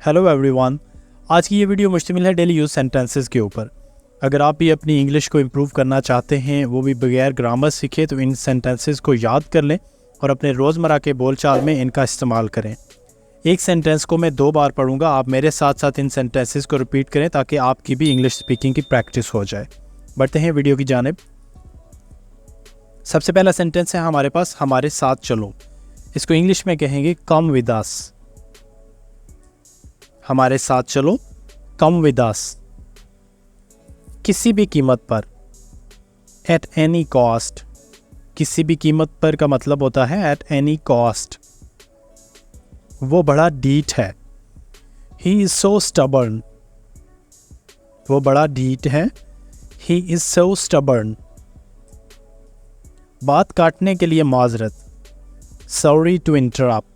Hello everyone. आज की ये वीडियो मुश्तमिल है डेली यूज़ सेंटेंसेस के ऊपर। अगर आप भी अपनी इंग्लिश को इम्प्रूव करना चाहते हैं, वो भी बगैर ग्रामर सीखे, तो इन सेंटेंसेस को याद कर लें और अपने रोज़मर्रा के बोलचाल में इनका इस्तेमाल करें। एक सेंटेंस को मैं 2 बार पढ़ूंगा, आप मेरे साथ साथ इन सेंटेंसेस को रिपीट करें ताकि आपकी भी इंग्लिश स्पीकिंग की प्रैक्टिस हो जाए। बढ़ते हैं वीडियो की जानिब। सबसे पहला सेंटेंस है हमारे पास, हमारे साथ चलो। इसको इंग्लिश में कहेंगे कम विद अस। हमारे साथ चलो, कम विद अस। किसी भी कीमत पर, एट एनी कॉस्ट। किसी भी कीमत पर का मतलब होता है एट एनी कॉस्ट। वो बड़ा ढीठ है, ही इज सो स्टबर्न। वो बड़ा ढीठ है, ही इज सो स्टबर्न। बात काटने के लिए माजरत, सॉरी टू इंटरप्ट।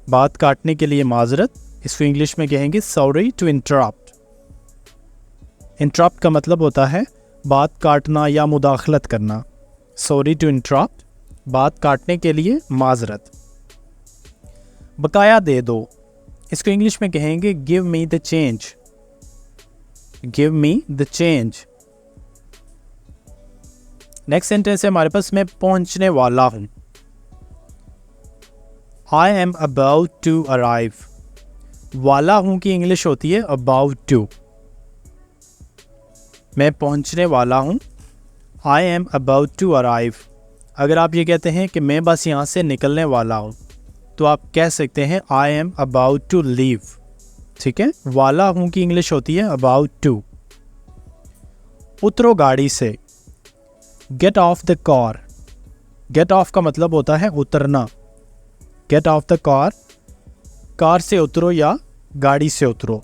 बात काटने के लिए माजरत, इसको इंग्लिश में कहेंगे सॉरी टू इंटरप्ट। इंटरप्ट का मतलब होता है बात काटना या मुदाखलत करना। सॉरी टू इंटरप्ट, बात काटने के लिए माजरत। बकाया दे दो, इसको इंग्लिश में कहेंगे give me the change. Give me the change. Next sentence है हमारे पास, मैं पहुंचने वाला हूं। I am about to arrive। वाला हूं की इंग्लिश होती है about to। मैं पहुंचने वाला हूं, I am about to arrive। अगर आप ये कहते हैं कि मैं बस यहाँ से निकलने वाला हूं, तो आप कह सकते हैं I am about to leave। ठीक है, वाला हूं की इंग्लिश होती है about to। उतरो गाड़ी से, get off the car। get off का मतलब होता है उतरना। Get off the car, car से उतरो या गाड़ी से उतरो।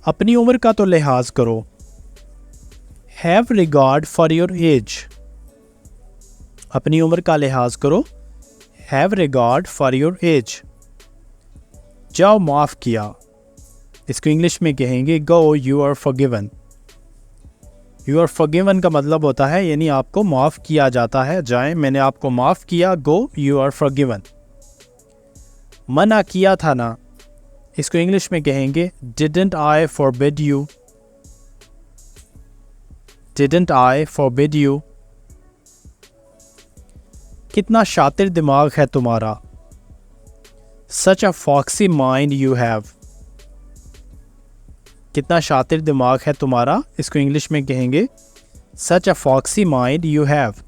अपनी उम्र का तो लिहाज करो, Have regard for your age। अपनी उम्र का लिहाज करो, Have regard for your age। जाओ माफ़ किया, इसको इंग्लिश में कहेंगे Go you are forgiven। You are forgiven का मतलब होता है यानी आपको माफ़ किया जाता है। जाएं, मैंने आपको माफ़ किया, Go you are forgiven। मना किया था ना, इसको इंग्लिश में कहेंगे Didn't I forbid you। Didn't I forbid you। कितना शातिर दिमाग है तुम्हारा, Such a foxy mind you have। कितना शातिर दिमाग है तुम्हारा, इसको इंग्लिश में कहेंगे Such a foxy mind you have।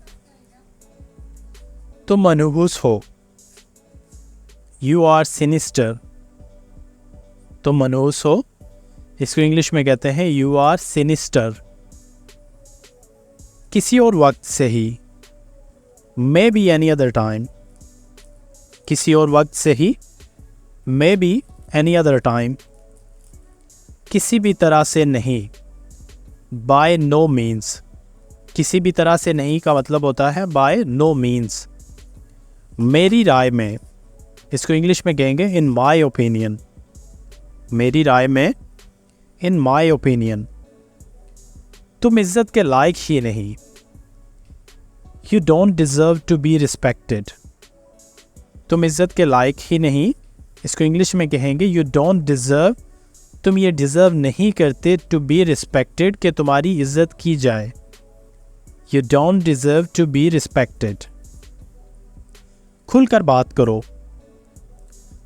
तुम मनहूस हो, You are sinister। तुम मनहूस हो, इसको इंग्लिश में कहते हैं You are sinister। किसी और वक्त से ही, Maybe any other time। किसी और वक्त से ही, Maybe any other time। किसी भी तरह से नहीं, By no means। किसी भी तरह से नहीं का मतलब होता है By no means। मेरी राय में, इसको इंग्लिश में कहेंगे In my opinion। मेरी राय में, In my opinion। तुम इज्जत के लायक ही नहीं, You don't deserve to be respected। तुम इज्जत के लायक ही नहीं, इसको इंग्लिश में कहेंगे You don't deserve। तुम ये डिज़र्व नहीं करते टू बी रिस्पेक्टेड, कि तुम्हारी इज्जत की जाए। You don't deserve to be respected। खुलकर बात करो,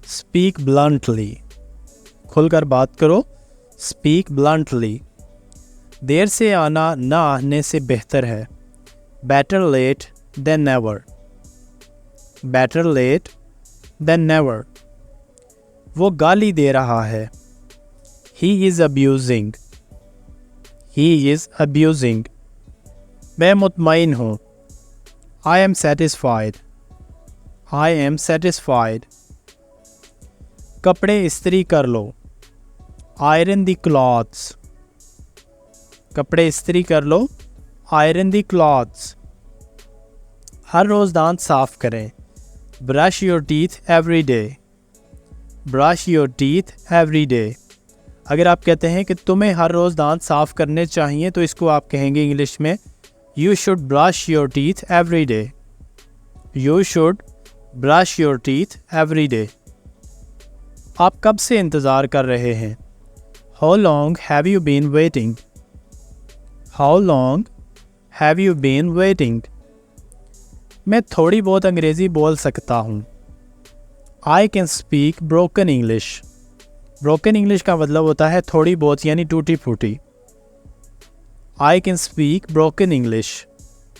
Speak bluntly। खुलकर बात करो, Speak bluntly। देर से आना ना आने से बेहतर है, Better late than never। Better late than never। वो गाली दे रहा है, He is abusing। He is abusing। मैं मुतमईन हूँ, I am satisfied। I am satisfied। कपड़े इस्त्री कर लो, Iron the clothes। कपड़े इस्त्री कर लो, Iron the clothes। हर रोज़ दांत साफ करें, Brush your teeth every day। Brush your teeth every day। अगर आप कहते हैं कि तुम्हें हर रोज़ दांत साफ करने चाहिए, तो इसको आप कहेंगे इंग्लिश में You should brush your teeth every day। You should brush your teeth every day। आप कब से इंतज़ार कर रहे हैं? How long have you been waiting? How long have you been waiting? मैं थोड़ी बहुत अंग्रेज़ी बोल सकता हूँ. I can speak broken English. Broken English का मतलब होता है थोड़ी बहुत यानी टूटी फूटी. I can speak broken English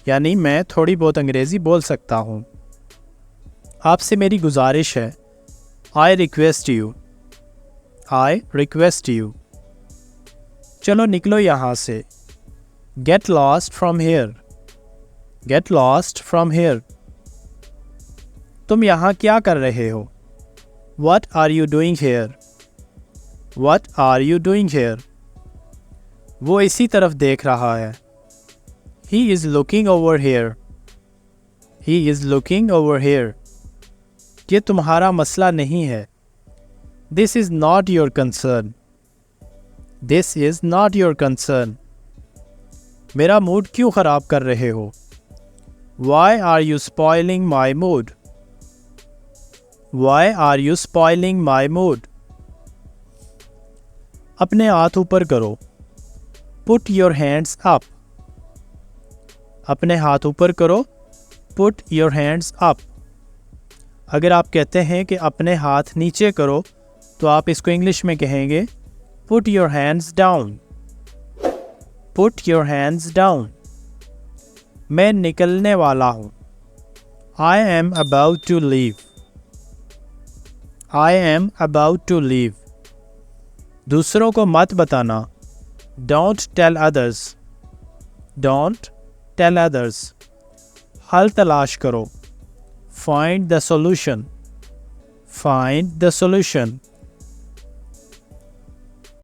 यानी मैं थोड़ी बहुत अंग्रेज़ी बोल सकता हूँ. आपसे मेरी गुजारिश है. I request you. I request you. चलो निकलो यहाँ से. Get lost from here. Get lost from here. तुम यहाँ क्या कर रहे हो? What are you doing here? What are you doing here? वो इसी तरफ देख रहा है. He is looking over here. He is looking over here. ये तुम्हारा मसला नहीं है. This is not your concern. This is not your concern. मेरा मूड क्यों ख़राब कर रहे हो? Why are you spoiling my mood? Why are you spoiling my mood? अपने हाथ ऊपर करो. Put your hands up. अपने हाथ ऊपर करो. Put your hands up. अगर आप कहते हैं कि अपने हाथ नीचे करो तो आप इसको इंग्लिश में कहेंगे Put your hands down. Put your hands down. मैं निकलने वाला हूँ. I am about to leave. I am about to leave. दूसरों को मत बताना. Don't tell others. Don't tell others. हल तलाश करो. Find the solution. Find the solution.